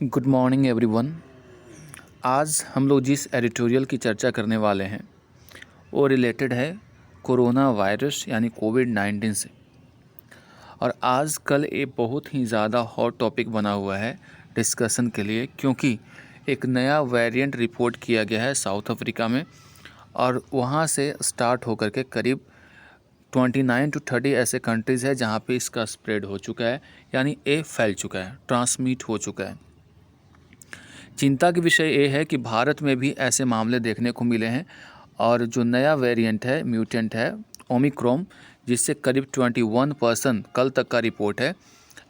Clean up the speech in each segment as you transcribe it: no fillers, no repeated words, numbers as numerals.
Good morning everyone. आज हम लोग जिस एडिटोरियल की चर्चा करने वाले हैं वो रिलेटेड है कोरोना वायरस यानी कोविड-19 से। और आज कल ये बहुत ही ज़्यादा हॉट टॉपिक बना हुआ है डिस्कशन के लिए, क्योंकि एक नया वेरिएंट रिपोर्ट किया गया है साउथ अफ्रीका में और वहाँ से स्टार्ट होकर के करीब 29 to 30 ऐसे कंट्रीज़ है जहाँ पे इसका स्प्रेड हो चुका है, यानी ये फैल चुका है, ट्रांसमिट हो चुका है। चिंता की विषय ये है कि भारत में भी ऐसे मामले देखने को मिले हैं और जो नया वेरिएंट है, म्यूटेंट है ओमिक्रॉन, जिससे करीब 21% कल तक का रिपोर्ट है,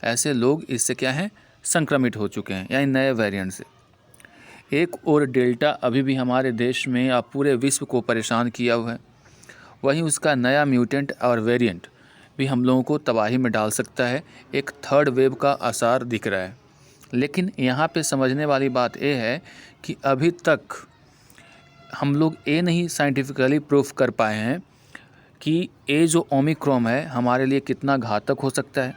ऐसे लोग इससे क्या हैं, संक्रमित हो चुके हैं, यानी नए वेरिएंट से। एक और डेल्टा अभी भी हमारे देश में या पूरे विश्व को परेशान किया हुआ है, वहीं उसका नया म्यूटेंट और वेरिएंट भी हम लोगों को तबाही में डाल सकता है। एक थर्ड वेव का आसार दिख रहा है। लेकिन यहाँ पे समझने वाली बात ये है कि अभी तक हम लोग ये नहीं साइंटिफिकली प्रूफ कर पाए हैं कि ये जो ओमिक्रॉन है हमारे लिए कितना घातक हो सकता है।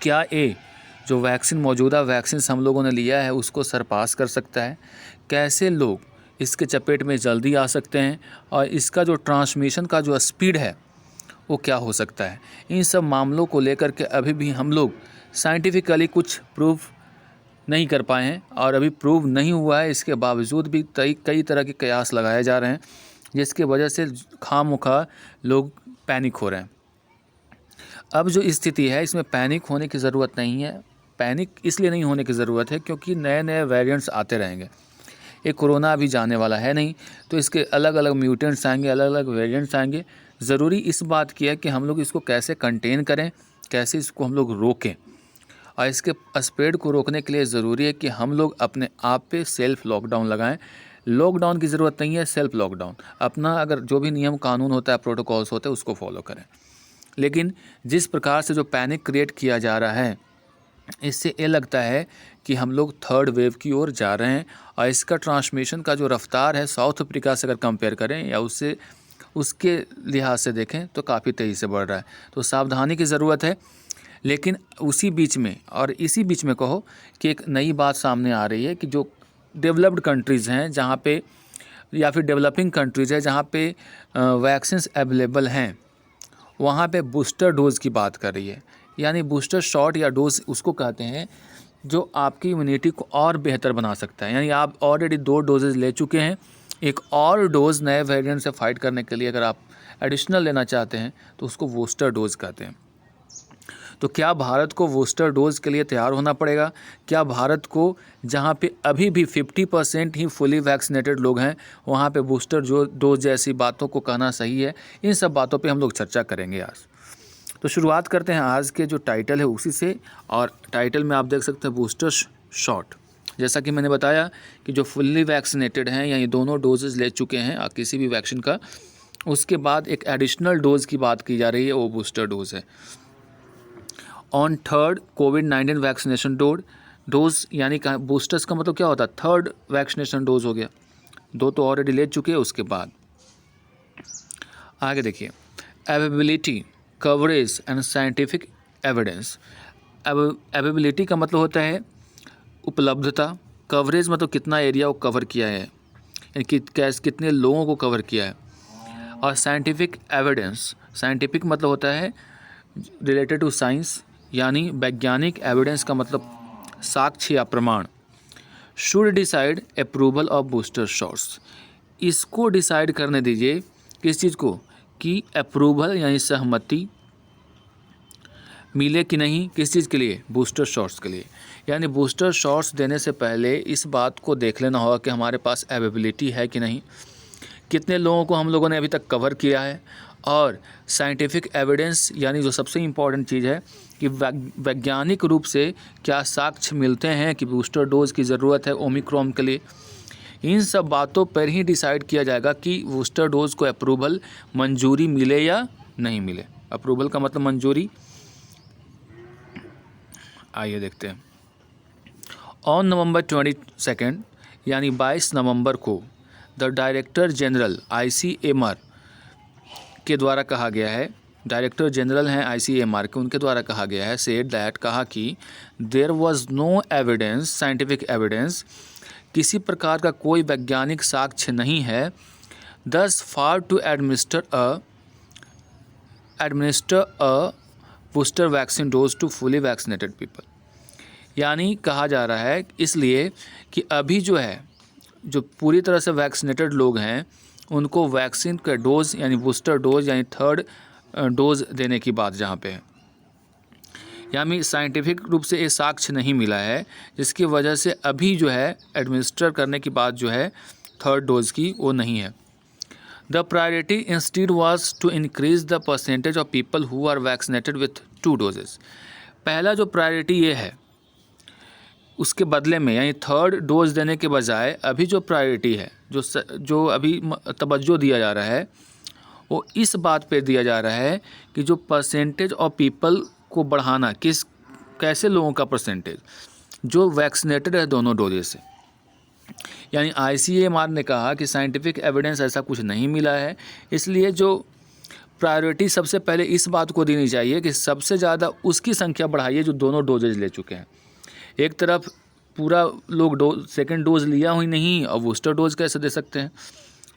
क्या ये जो वैक्सीन, मौजूदा वैक्सीन हम लोगों ने लिया है, उसको सरपास कर सकता है? कैसे लोग इसके चपेट में जल्दी आ सकते हैं और इसका जो ट्रांसमिशन का जो स्पीड है वो क्या हो सकता है? इन सब मामलों को लेकर के अभी भी हम लोग साइंटिफिकली कुछ प्रूफ नहीं कर पाए हैं और अभी प्रूव नहीं हुआ है। इसके बावजूद भी कई तरह के कयास लगाए जा रहे हैं, जिसके वजह से खामखा लोग पैनिक हो रहे हैं। अब जो स्थिति है इसमें पैनिक होने की ज़रूरत नहीं है। पैनिक इसलिए नहीं होने की ज़रूरत है क्योंकि नए नए वेरिएंट्स आते रहेंगे। ये कोरोना अभी जाने वाला है नहीं, तो इसके अलग अलग म्यूटेंट्स आएंगे, अलग अलग वेरिएंट्स आएंगे। ज़रूरी इस बात की है कि हम लोग इसको कैसे कंटेन करें, कैसे इसको हम लोग रोकें। और इसके स्प्रेड को रोकने के लिए ज़रूरी है कि हम लोग अपने आप पे सेल्फ लॉकडाउन लगाएं। लॉकडाउन की ज़रूरत नहीं है, सेल्फ लॉकडाउन। अपना अगर जो भी नियम कानून होता है, प्रोटोकॉल्स होते हैं, उसको फॉलो करें। लेकिन जिस प्रकार से जो पैनिक क्रिएट किया जा रहा है, इससे ये लगता है कि हम लोग थर्ड वेव की ओर जा रहे हैं। और इसका ट्रांसमिशन का जो रफ्तार है साउथ अफ्रीका से अगर कंपेयर करें या उसके लिहाज से देखें तो काफ़ी तेज़ी से बढ़ रहा है। तो सावधानी की ज़रूरत है। लेकिन उसी बीच में और इसी बीच में कहो कि एक नई बात सामने आ रही है कि जो डेवलप्ड कंट्रीज़ हैं जहाँ पे, या फिर डेवलपिंग कंट्रीज़ है जहाँ पे वैक्सीन्स अवेलेबल हैं, वहाँ पे बूस्टर डोज़ की बात कर रही है। यानी बूस्टर शॉट या डोज उसको कहते हैं जो आपकी इम्यूनिटी को और बेहतर बना सकता है। यानी आप ऑलरेडी 2 डोजेज़ ले चुके हैं, एक और डोज़ नए वेरिएंट से फाइट करने के लिए अगर आप एडिशनल लेना चाहते हैं तो उसको बूस्टर डोज़ कहते हैं। तो क्या भारत को बूस्टर डोज़ के लिए तैयार होना पड़ेगा? क्या भारत को, जहाँ पे अभी भी 50% ही फुली वैक्सीनेटेड लोग हैं, वहाँ पे बूस्टर डोज जैसी बातों को कहना सही है? इन सब बातों पे हम लोग चर्चा करेंगे आज। तो शुरुआत करते हैं आज के जो टाइटल है उसी से। और टाइटल में आप देख सकते हैं बूस्टर शॉट। जैसा कि मैंने बताया कि जो फुल्ली वैक्सीनेटेड हैं या ये दोनों डोजेज़ ले चुके हैं किसी भी वैक्सीन का, उसके बाद एक एडिशनल डोज़ की बात की जा रही है, वो बूस्टर डोज़ है। On third covid vaccination dose, यानी बूस्टर्स का मतलब क्या होता है? थर्ड वैक्सीनेशन डोज हो गया। 2 तो ऑलरेडी ले चुके हैं। उसके बाद आगे देखिए, availability, coverage and scientific evidence. Availability का मतलब होता है उपलब्धता, कवरेज मतलब कितना एरिया वो कवर किया है, यानी कि कितने लोगों को कवर किया है, और साइंटिफिक एविडेंस, साइंटिफिक मतलब होता है रिलेटेड टू साइंस, यानी वैज्ञानिक एविडेंस का मतलब साक्ष्य या प्रमाण। Should decide approval of booster shots, इसको डिसाइड करने दीजिए किस चीज़ को, कि अप्रूवल यानी सहमति मिले कि नहीं, किस चीज़ के लिए? बूस्टर शॉट्स के लिए। यानी बूस्टर शॉट्स देने से पहले इस बात को देख लेना होगा कि हमारे पास अवेलेबिलिटी है कि नहीं, कितने लोगों को हम लोगों ने अभी तक कवर किया है, और साइंटिफिक एविडेंस यानी जो सबसे इम्पॉर्टेंट चीज़ है कि वैज्ञानिक रूप से क्या साक्ष्य मिलते हैं कि बूस्टर डोज की ज़रूरत है ओमिक्रॉन के लिए। इन सब बातों पर ही डिसाइड किया जाएगा कि बूस्टर डोज को अप्रूवल, मंजूरी मिले या नहीं मिले। अप्रूवल का मतलब मंजूरी। आइए देखते हैं। ऑन नवंबर 22 यानी 22 नवंबर को द डायरेक्टर जनरल ICMR के द्वारा कहा गया है डायरेक्टर जनरल हैं ICMR के, उनके द्वारा कहा गया है, सेड दैट, कहा कि there was no evidence, scientific evidence, किसी प्रकार का कोई वैज्ञानिक साक्ष्य नहीं है, thus far to administer a booster vaccine dose to fully vaccinated people. यानी कहा जा रहा है इसलिए कि अभी जो है, जो पूरी तरह से वैक्सीनेटेड लोग हैं उनको वैक्सीन का डोज यानी बूस्टर डोज यानी थर्ड डोज देने की बात जहाँ पे है, यानी साइंटिफिक रूप से ये साक्ष्य नहीं मिला है, जिसकी वजह से अभी जो है एडमिनिस्टर करने की बात जो है थर्ड डोज की वो नहीं है। The priority instead was to increase the percentage of people who are vaccinated with 2 doses. पहला जो प्रायोरिटी ये है, उसके बदले में यानी थर्ड डोज देने के बजाय अभी जो प्रायोरिटी है, जो अभी तवज्जो दिया जा रहा है, वो इस बात पे दिया जा रहा है कि जो परसेंटेज ऑफ पीपल को बढ़ाना, कैसे लोगों का परसेंटेज जो वैक्सीनेटेड है दोनों डोजेज से। यानी ICMR ने कहा कि साइंटिफिक एविडेंस ऐसा कुछ नहीं मिला है, इसलिए जो प्रायोरिटी सबसे पहले इस बात को देनी चाहिए कि सबसे ज़्यादा उसकी संख्या बढ़ाइए जो दोनों डोजेज ले चुके हैं। एक तरफ पूरा लोग सेकेंड डोज लिया हुई नहीं और बूस्टर डोज कैसे दे सकते हैं,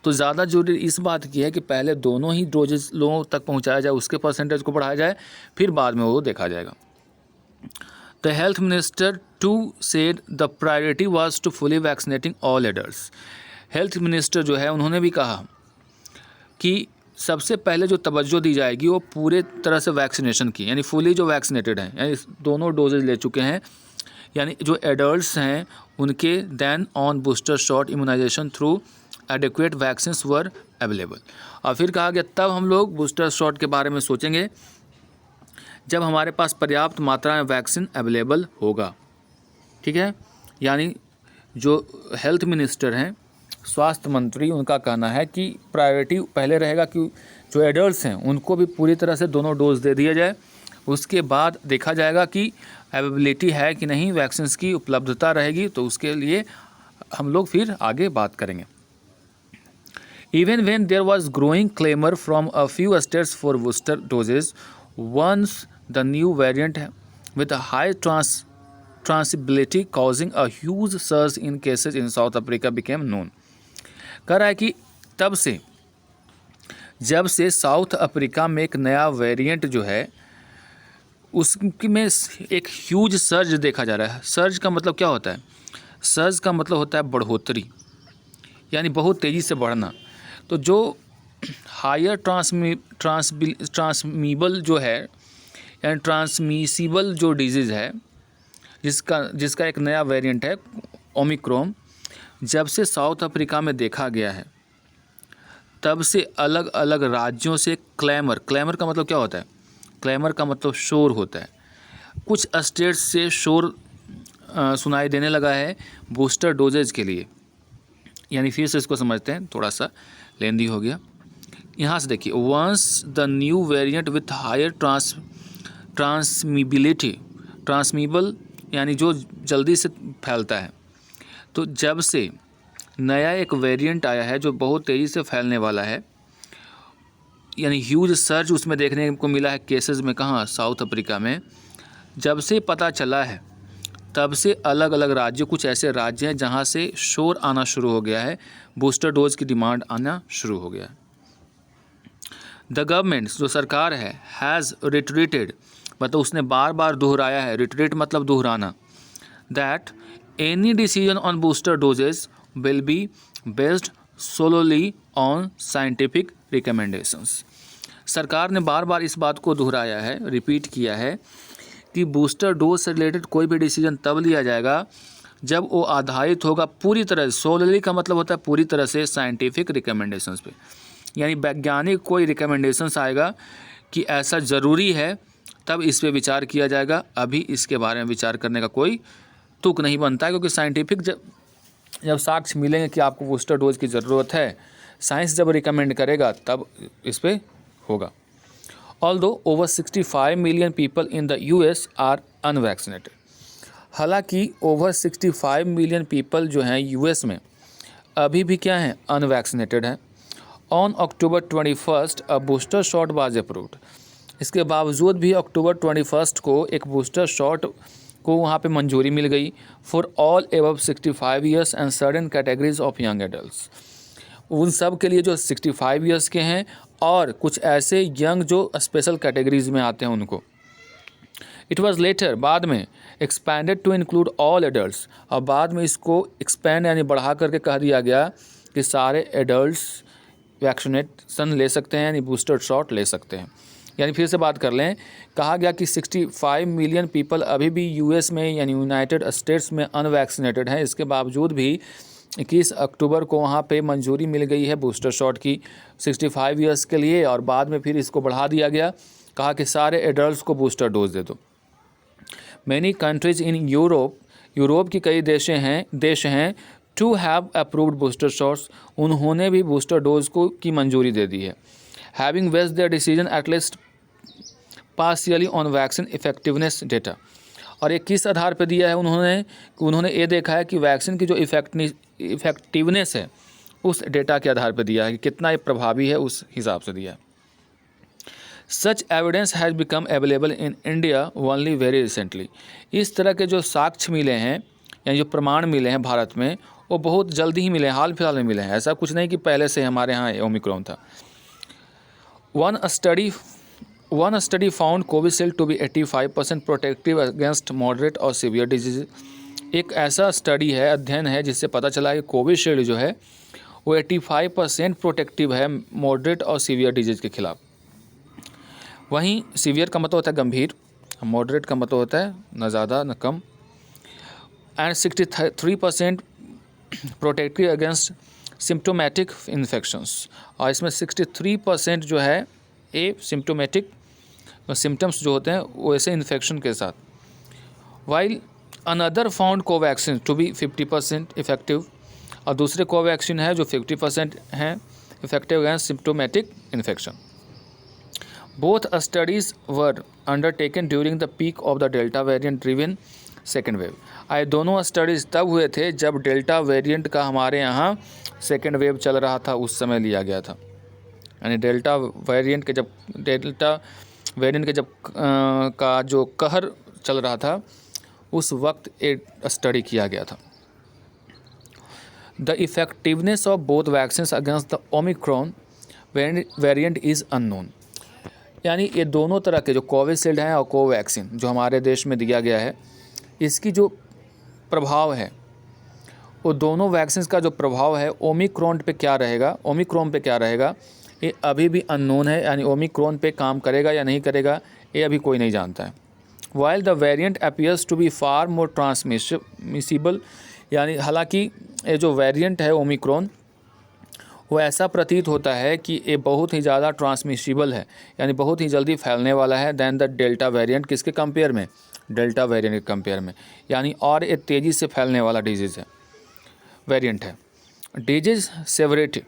तो ज़्यादा जरूरी इस बात की है कि पहले दोनों ही डोजेज लोगों तक पहुंचाया जाए, उसके परसेंटेज को बढ़ाया जाए, फिर बाद में वो देखा जाएगा। The health minister too said the priority was to fully vaccinating all adults. Health minister जो है उन्होंने भी कहा कि सबसे पहले जो तवज्जो दी जाएगी वो पूरे तरह से वैक्सीनेशन की, यानी फुली जो वैक्सीनेटेड हैं यानी दोनों डोजेज ले चुके हैं, यानी जो एडल्ट्स हैं उनके then on booster shot immunization through adequate vaccines were available. और फिर कहा गया तब हम लोग बूस्टर शॉट के बारे में सोचेंगे जब हमारे पास पर्याप्त मात्रा में वैक्सीन अवेलेबल होगा। ठीक है, यानी जो हेल्थ मिनिस्टर हैं, स्वास्थ्य मंत्री, उनका कहना है कि प्रायोरिटी पहले रहेगा कि जो एडल्ट्स हैं उनको भी पूरी तरह से दोनों डोज दे दिया जाए, उसके बाद देखा जाएगा कि अवेलेबिलिटी है कि नहीं, वैक्सीन्स की उपलब्धता रहेगी तो उसके लिए हम लोग फिर आगे बात करेंगे। Even when there was growing clamor from a few states for booster doses, once the new variant with a high transmissibility causing a huge surge in cases in South Africa became known। कह रहा है कि तब से, जब से south Africa में एक नया वेरिएंट जो है उसमें एक ह्यूज सर्ज देखा जा रहा है। सर्ज का मतलब क्या होता है? सर्ज का मतलब होता है बढ़ोतरी, यानी बहुत तेज़ी से बढ़ना। तो जो हायर ट्रांसमिबल जो है यानी ट्रांसमिसिबल जो डिजीज़ है, जिसका एक नया वेरिएंट है ओमिक्रॉन, जब से साउथ अफ्रीका में देखा गया है तब से अलग अलग राज्यों से क्लेमर का मतलब क्या होता है? क्लेमर का मतलब शोर होता है। कुछ स्टेट्स से शोर सुनाई देने लगा है बूस्टर डोजेज के लिए। यानी फिर से इसको समझते हैं, थोड़ा सा लेंदी हो गया। यहाँ से देखिए, once the new variant with higher transmissible यानी जो जल्दी से फैलता है, तो जब से नया एक वेरिएंट आया है जो बहुत तेज़ी से फैलने वाला है, यानी ह्यूज सर्ज उसमें देखने को मिला है केसेस में। कहाँ? साउथ अफ्रीका में। जब से पता चला है तब से अलग अलग राज्य, कुछ ऐसे राज्य हैं जहां से शोर आना शुरू हो गया है, बूस्टर डोज की डिमांड आना शुरू हो गया है। द गवर्नमेंट, जो सरकार है, हैज़ रिट्रीटेड, मतलब उसने बार बार दोहराया है, रिट्रीट मतलब दोहराना, that any decision on booster doses will be based solely on scientific recommendations. सरकार ने बार बार इस बात को दोहराया है, रिपीट किया है कि बूस्टर डोज से रिलेटेड कोई भी डिसीजन तब लिया जाएगा जब वो आधारित होगा पूरी तरह, सोलली का मतलब होता है पूरी तरह से, साइंटिफिक रिकमेंडेशंस पे। यानी वैज्ञानिक कोई रिकमेंडेशंस आएगा कि ऐसा ज़रूरी है, तब इस पे विचार किया जाएगा। अभी इसके बारे में विचार करने का कोई तुक नहीं बनता है, क्योंकि साइंटिफिक जब साक्ष्य मिलेंगे कि आपको बूस्टर डोज की ज़रूरत है, साइंस जब रिकमेंड करेगा तब इस पर होगा। Although over 65 million people in the US are unvaccinated, हालांकि ओवर 65 मिलियन पीपल जो हैं US में अभी भी क्या हैं? अनवैक्सीनेटेड हैं। On October 21 a booster shot was approved, इसके बावजूद भी अक्टूबर 21 को एक बूस्टर शॉट को वहाँ पे मंजूरी मिल गई for all above 65 years and certain categories of young adults. उन सब के लिए जो 65 ईयर्स के हैं और कुछ ऐसे यंग जो स्पेशल कैटेगरीज में आते हैं उनको। इट वॉज लेटर, बाद में expanded to include all adults, और बाद में इसको एक्सपैंड यानी बढ़ा करके कह दिया गया कि सारे एडल्ट्स वैक्सीनेशन ले सकते हैं यानी बूस्टर शॉट ले सकते हैं। यानी फिर से बात कर लें, कहा गया कि 65 मिलियन पीपल अभी भी यूएस में यानी यूनाइटेड स्टेट्स में अनवैक्सीनेटेड हैं। इसके बावजूद भी 21 अक्टूबर को वहाँ पे मंजूरी मिल गई है बूस्टर शॉट की 65 ईयर्स के लिए, और बाद में फिर इसको बढ़ा दिया गया, कहा कि सारे एडल्ट्स को बूस्टर डोज दे दो। मैनी कंट्रीज इन यूरोप की कई देश हैं to have approved booster shots, उन्होंने भी बूस्टर डोज को की मंजूरी दे दी है। Having based there decision at least partially on vaccine effectiveness data, और ये किस आधार पर दिया है उन्होंने ये देखा है कि वैक्सीन की जो इफेक्टिवनेस है उस डेटा के आधार पर दिया है कि कितना ये प्रभावी है, उस हिसाब से दिया है। सच evidence has become available in India only very recently, इस तरह के जो साक्ष्य मिले हैं यानी जो प्रमाण मिले हैं भारत में वो बहुत जल्दी ही मिले हैं, हाल फिलहाल में मिले हैं, ऐसा कुछ नहीं कि पहले से हमारे यहाँ ओमिक्रॉन था। One study found Covishield to be 85% protective against moderate और सीवियर डिजीज। एक ऐसा स्टडी है, अध्ययन है, जिससे पता चला कि कोविशील्ड जो है वो 85% प्रोटेक्टिव है मॉडरेट और सीवियर डिजीज के खिलाफ। वहीं सीवियर का मतलब होता है गंभीर, मॉडरेट का मतलब होता है न ज़्यादा न कम, and 63% protective against symptomatic infections, और इसमें 63% जो है ए सिम्टोमेटिक सिम्टम्स जो होते हैं वैसे इन्फेक्शन के साथ। While another found Covaxin to be 50% effective, और दूसरे कोवैक्सीन है जो 50% हैं effective against symptomatic infection. Both studies were undertaken during the peak of the delta variant driven second wave. आए दोनों स्टडीज़ तब हुए थे जब डेल्टा वेरिएंट का हमारे यहाँ सेकेंड वेव चल रहा था, उस समय लिया गया था। यानी डेल्टा वेरिएंट के जब का जो कहर चल रहा था उस वक्त एक स्टडी किया गया था। The effectiveness of both vaccine against the omicron variant is unknown, यानी ये दोनों तरह के जो कोविशील्ड हैं और कोवैक्सीन जो हमारे देश में दिया गया है, इसकी जो प्रभाव है वो दोनों वैक्सीन का जो प्रभाव है ओमिक्रॉन पे क्या रहेगा ये अभी भी अननोन है, यानी ओमिक्रॉन पे काम करेगा या नहीं करेगा ये अभी कोई नहीं जानता है। While the variant appears to be far more transmissible, यानी हालांकि ये जो वेरिएंट है ओमिक्रॉन वो ऐसा प्रतीत होता है कि ये बहुत ही ज़्यादा ट्रांसमिसिबल है, यानी बहुत ही जल्दी फैलने वाला है दैन द डेल्टा वेरिएंट। किसके कंपेयर में? डेल्टा वेरिएंट के कंपेयर में, यानी और ये तेज़ी से फैलने वाला डिजीज़ है, वेरिएंट है। Disease severity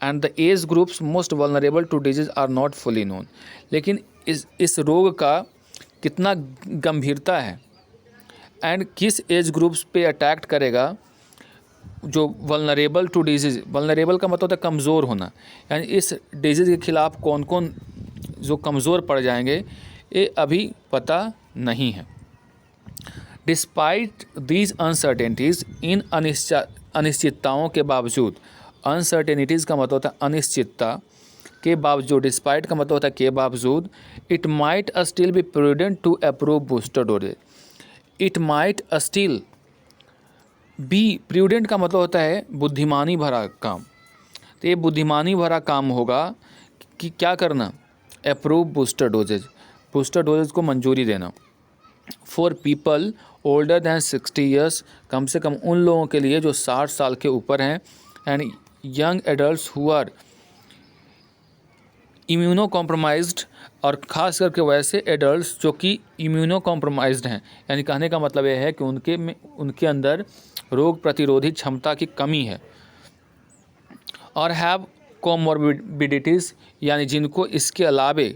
and the age groups most vulnerable to disease are not fully known, लेकिन इस रोग का कितना गंभीरता है एंड किस एज ग्रुप्स पे अटैक्ट करेगा जो वल्नरेबल टू डिजीज़, वल्नरेबल का मतलब होता है कमज़ोर होना, यानी इस डिजीज़ के खिलाफ कौन कौन जो कमज़ोर पड़ जाएंगे ये अभी पता नहीं है। डिस्पाइट दीज अनसर्टेनिटीज़, इन अनिश्चितताओं के बावजूद, अनसर्टेनिटीज़ का मतलब होता है अनिश्चितता के बावजूद, डिस्पाइट का मतलब होता है के बावजूद, it might still be prudent to approve booster doses. It might still be, prudent का मतलब होता है बुद्धिमानी भरा काम, तो ये बुद्धिमानी भरा काम होगा कि क्या करना, अप्रूव बूस्टर डोजेज को मंजूरी देना। For people older than 60 years, कम से कम उन लोगों के लिए जो 60 साल के ऊपर हैं, and young adults who are immunocompromised, और ख़ास करके वैसे एडल्ट्स जो कि इम्यूनो कॉम्प्रोमाइज्ड हैं, यानी कहने का मतलब यह है कि उनके अंदर रोग प्रतिरोधी क्षमता की कमी है, और हैव कोमॉर्बिडिटीज़, यानी जिनको इसके अलावे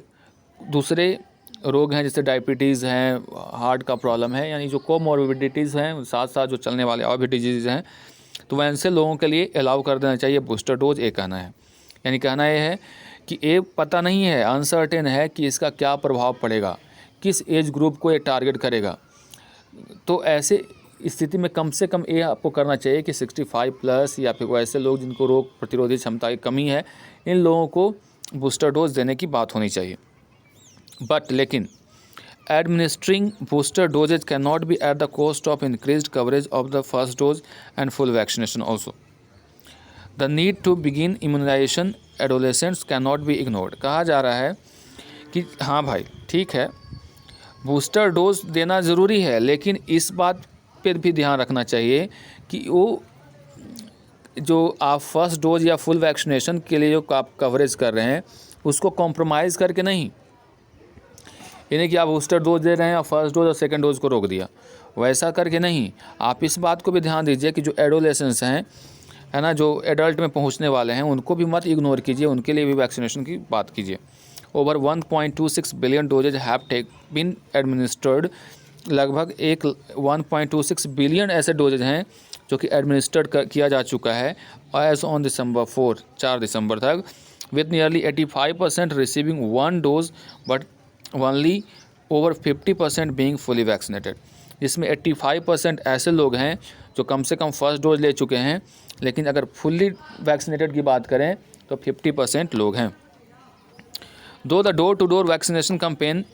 दूसरे रोग हैं जैसे डायबिटीज़ हैं, हार्ट का प्रॉब्लम है, यानी जो कोमॉर्बिडिटीज़ हैं साथ साथ जो चलने वाले और भी डिजीज़ हैं, तो वैसे लोगों के लिए अलाउ कर देना चाहिए बूस्टर डोज, ये कहना है। यानी कहना यह है कि ये पता नहीं है, अनसर्टेन है कि इसका क्या प्रभाव पड़ेगा, किस एज ग्रुप को ये टारगेट करेगा। तो ऐसे स्थिति में कम से कम ये आपको करना चाहिए कि 65 प्लस या फिर वैसे लोग जिनको रोग प्रतिरोधी क्षमता की कमी है, इन लोगों को बूस्टर डोज देने की बात होनी चाहिए। बट लेकिन administering booster doses cannot be at the cost of increased coverage of the first dose and full vaccination also. The need to begin immunization adolescents cannot be ignored. कहा जा रहा है कि हाँ भाई ठीक है, बूस्टर डोज देना ज़रूरी है, लेकिन इस बात पर भी ध्यान रखना चाहिए कि वो जो आप फर्स्ट डोज या फुल वैक्सीनेशन के लिए जो आप कवरेज कर रहे हैं उसको कॉम्प्रोमाइज़ करके नहीं, यानी कि आप बूस्टर डोज दे रहे हैं और फर्स्ट डोज और सेकंड डोज को रोक दिया, वैसा करके नहीं। आप इस बात को भी ध्यान दीजिए कि जो एडोलेसेंस हैं, है ना, जो एडल्ट में पहुंचने वाले हैं, उनको भी मत इग्नोर कीजिए, उनके लिए भी वैक्सीनेशन की बात कीजिए। Over 1.26 billion doses have been administered. लगभग 1.26 बिलियन ऐसे डोजेज हैं जो कि एडमिनिस्टर्ड किया जा चुका है एज ऑन December 4 दिसंबर तक, with nearly 85% receiving one dose but only over 50% being fully vaccinated. जिसमें 85% ऐसे लोग हैं जो कम से कम फर्स्ट डोज ले चुके हैं, लेकिन अगर फुल्ली वैक्सीनेटेड की बात करें तो 50% लोग हैं। Though the door to door vaccination campaign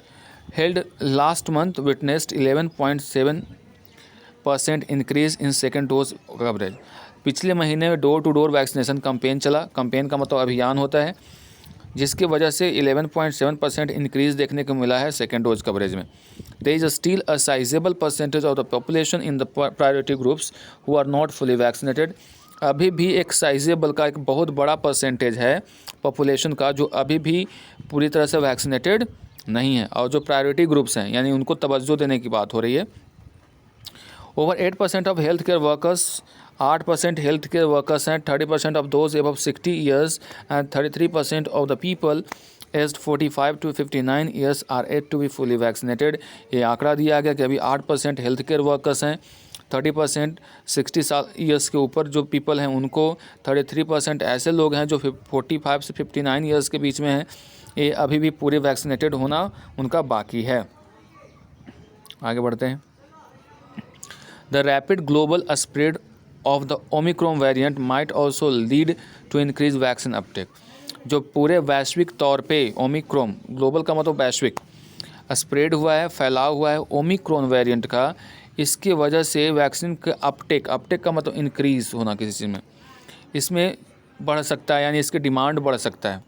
held last month witnessed 11.7% increase in second dose coverage. पिछले महीने में door to door vaccination campaign चला, कैंपेन का मतलब अभियान होता है, जिसकी वजह से 11.7% इंक्रीज़ देखने को मिला है सेकेंड डोज कवरेज में। There is still a sizable percentage of the population in the priority groups who are not fully vaccinated. अभी भी एक साइजेबल का एक बहुत बड़ा परसेंटेज है पॉपुलेशन का जो अभी भी पूरी तरह से वैक्सीनेटेड नहीं है, और जो प्रायोरिटी ग्रुप्स हैं यानी उनको तवज्जो देने की बात हो रही है। Over 8% of health care workers, 8% health care workers हैं, 30% of those above 60 years and 33% of the people aged 45 to 59 years are yet to be fully vaccinated. ये आंकड़ा दिया गया कि अभी 8% हेल्थ केयर वर्कर्स हैं, 30% 60 ईयर्स के ऊपर जो पीपल हैं उनको, 33% ऐसे लोग हैं जो 45 से 59 ईयर्स के बीच में हैं, ये अभी भी पूरे वैक्सीनेटेड होना उनका बाकी है। आगे बढ़ते हैं। The rapid global spread of the omicron variant might also lead to increase vaccine uptake. जो पूरे वैश्विक तौर पे ओमिक्रॉन, ग्लोबल का मतलब वैश्विक, स्प्रेड हुआ है, फैलाव हुआ है ओमिक्रॉन वेरिएंट का, इसकी वजह से वैक्सीन का अपटेक का मतलब इंक्रीज़ होना किसी चीज़ में, इसमें बढ़ सकता है, यानी इसकी डिमांड बढ़ सकता है,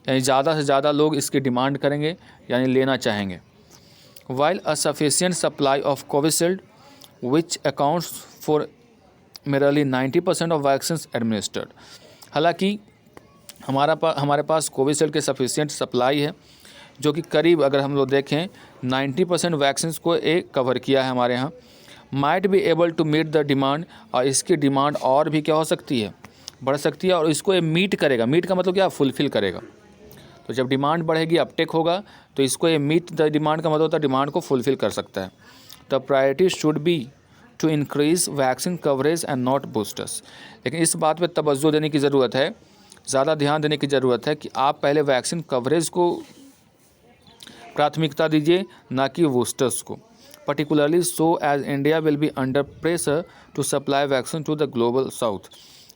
यानी ज़्यादा से ज़्यादा लोग इसकी डिमांड करेंगे यानी लेना चाहेंगे। While a sufficient supply of Covishield which accounts for merely 90% of vaccine administered. हालांकि हमारे पास कोविशील्ड के सफिशिएंट सप्लाई है, जो कि करीब अगर हम लोग देखें 90% वैक्सीन को एक कवर किया है हमारे यहाँ, might be able to meet the demand, और इसकी डिमांड और भी क्या हो सकती है, बढ़ सकती है, और इसको ये मीट करेगा। मीट का मतलब क्या, फुलफ़िल करेगा। तो जब डिमांड बढ़ेगी, अपटेक होगा, तो इसको ये मीट द डिमांड का मतलब होता है डिमांड को फुलफ़िल कर सकता है। The priority should be to increase vaccine coverage and not boosters. लेकिन इस बात पे तवज्जो देने की ज़रूरत है, ज़्यादा ध्यान देने की ज़रूरत है कि आप पहले वैक्सीन कवरेज को प्राथमिकता दीजिए, ना कि बूस्टर्स को। Particularly so as India will be under pressure to supply vaccine to the global south.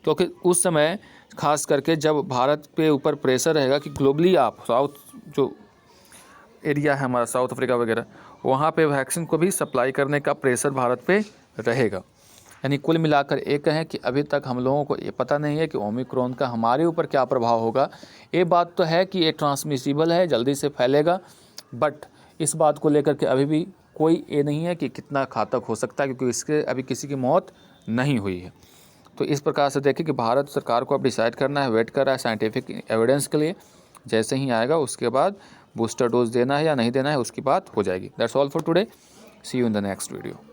क्योंकि उस समय खास करके जब भारत पे ऊपर प्रेशर रहेगा कि ग्लोबली आप साउथ जो एरिया है हमारा, साउथ अफ्रीका वगैरह, वहाँ पे वैक्सीन को भी सप्लाई करने का प्रेशर भारत पे रहेगा। यानी कुल मिलाकर एक कहें कि अभी तक हम लोगों को ये पता नहीं है कि ओमिक्रॉन का हमारे ऊपर क्या प्रभाव होगा। ये बात तो है कि ये ट्रांसमिसिबल है, जल्दी से फैलेगा, बट इस बात को लेकर के अभी भी कोई ये नहीं है कि कितना घातक हो सकता है, क्योंकि इसके अभी किसी की मौत नहीं हुई है। तो इस प्रकार से देखें कि भारत सरकार को अब डिसाइड करना है, वेट कर रहा है साइंटिफिक एविडेंस के लिए, जैसे ही आएगा उसके बाद बूस्टर डोज देना है या नहीं देना है उसकी बात हो जाएगी। That's all for today, see you in the next video.